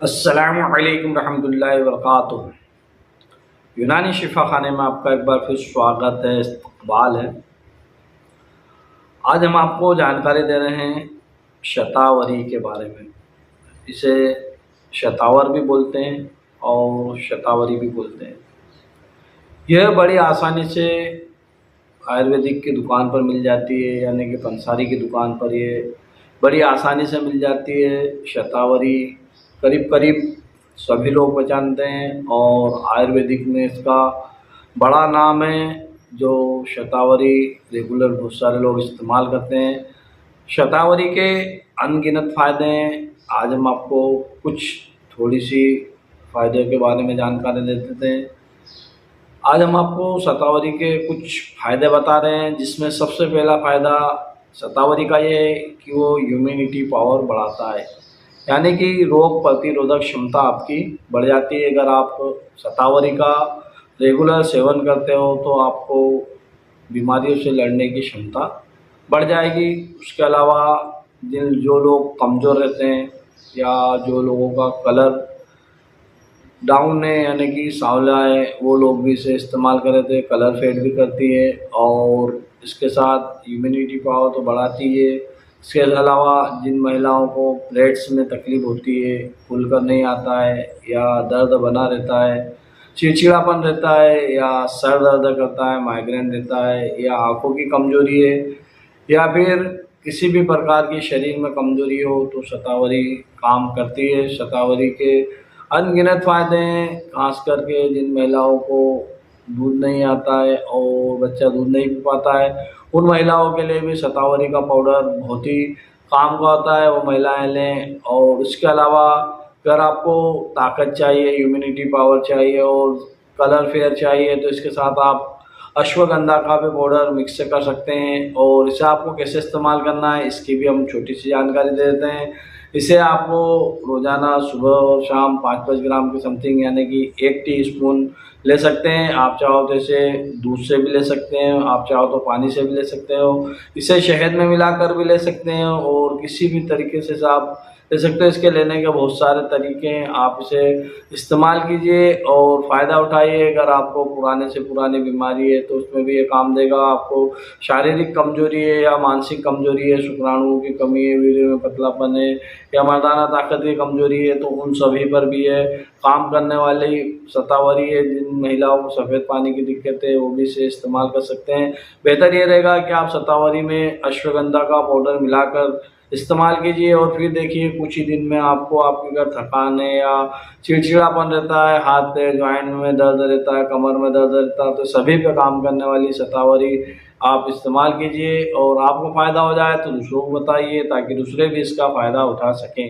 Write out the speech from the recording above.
अस्सलामुअलैकुम रहमतुल्लाहि वबरकातुहू। यूनानी शिफा खाने में आपका एक बार फिर स्वागत है, इस्तकबाल है। आज हम आपको जानकारी दे रहे हैं शतावरी के बारे में। इसे शतावर भी बोलते हैं और शतावरी भी बोलते हैं। यह बड़ी आसानी से आयुर्वेदिक की दुकान पर मिल जाती है, यानी कि पंसारी की दुकान पर ये बड़ी आसानी से मिल जाती है। शतावरी करीब करीब सभी लोग पहचानते हैं और आयुर्वेदिक में इसका बड़ा नाम है। जो शतावरी रेगुलर बहुत सारे लोग इस्तेमाल करते हैं। शतावरी के अनगिनत फ़ायदे हैं। आज हम आपको कुछ थोड़ी सी फ़ायदे के बारे में जानकारी दे देते हैं। आज हम आपको शतावरी के कुछ फ़ायदे बता रहे हैं, जिसमें सबसे पहला फ़ायदा शतावरी का ये है कि वो इम्यूनिटी पावर बढ़ाता है, यानी कि रोग प्रतिरोधक क्षमता आपकी बढ़ जाती है। अगर आप शतावरी का रेगुलर सेवन करते हो तो आपको बीमारियों से लड़ने की क्षमता बढ़ जाएगी। उसके अलावा जो लोग कमज़ोर रहते हैं या जो लोगों का कलर डाउन है, यानी कि सांवला है, वो लोग भी इसे इस्तेमाल कर रहे थे। कलर फेड भी करती है और इसके साथ इम्यूनिटी पावर तो बढ़ाती है। इसके अलावा जिन महिलाओं को पीरियड्स में तकलीफ़ होती है, खुलकर नहीं आता है या दर्द बना रहता है, चिड़चिड़ापन रहता है या सर दर्द करता है, माइग्रेन रहता है या आँखों की कमज़ोरी है या फिर किसी भी प्रकार की शरीर में कमज़ोरी हो, तो शतावरी काम करती है। शतावरी के अनगिनत फ़ायदे हैं, खास करके जिन महिलाओं को दूध नहीं आता है और बच्चा दूध नहीं पी पाता है, उन महिलाओं के लिए भी शतावरी का पाउडर बहुत ही काम का होता है, वो महिलाएं लें। और इसके अलावा अगर आपको ताकत चाहिए, इम्यूनिटी पावर चाहिए और कलर फेयर चाहिए, तो इसके साथ आप अश्वगंधा का भी पाउडर मिक्स कर सकते हैं। और इसे आपको कैसे इस्तेमाल करना है, इसकी भी हम छोटी सी जानकारी दे देते हैं। इसे आपको रोज़ाना सुबह और शाम 5-5 ग्राम के समथिंग, यानी कि 1 टीस्पून ले सकते हैं। आप चाहो तो इसे दूध से भी ले सकते हैं, आप चाहो तो पानी से भी ले सकते हो, इसे शहद में मिलाकर भी ले सकते हैं और किसी भी तरीके से आप ले सकते हो। इसके लेने के बहुत सारे तरीके हैं, आप इसे इस्तेमाल कीजिए और फ़ायदा उठाइए। अगर आपको पुराने से पुरानी बीमारी है तो उसमें भी ये काम देगा। आपको शारीरिक कमज़ोरी है या मानसिक कमज़ोरी है, शुक्राणुओं की कमी है, वीर्य में पतलापन है या मर्दाना ताकत की कमज़ोरी है, तो उन सभी पर भी ये काम करने वाली शतावरी है। जिन महिलाओं को सफ़ेद पानी की दिक्कत है, वो भी इसे इस्तेमाल कर सकते हैं। बेहतर ये रहेगा कि आप शतावरी में अश्वगंधा का पाउडर मिलाकर इस्तेमाल कीजिए और फिर देखिए कुछ ही दिन में आपको, आपकी अगर थकान है या चिड़चिड़ापन रहता है, हाथ पैर जॉइंट में दर्द रहता है, कमर में दर्द रहता है, तो सभी पे काम करने वाली शतावरी आप इस्तेमाल कीजिए और आपको फ़ायदा हो जाए तो दूसरों को बताइए, ताकि दूसरे भी इसका फ़ायदा उठा सकें।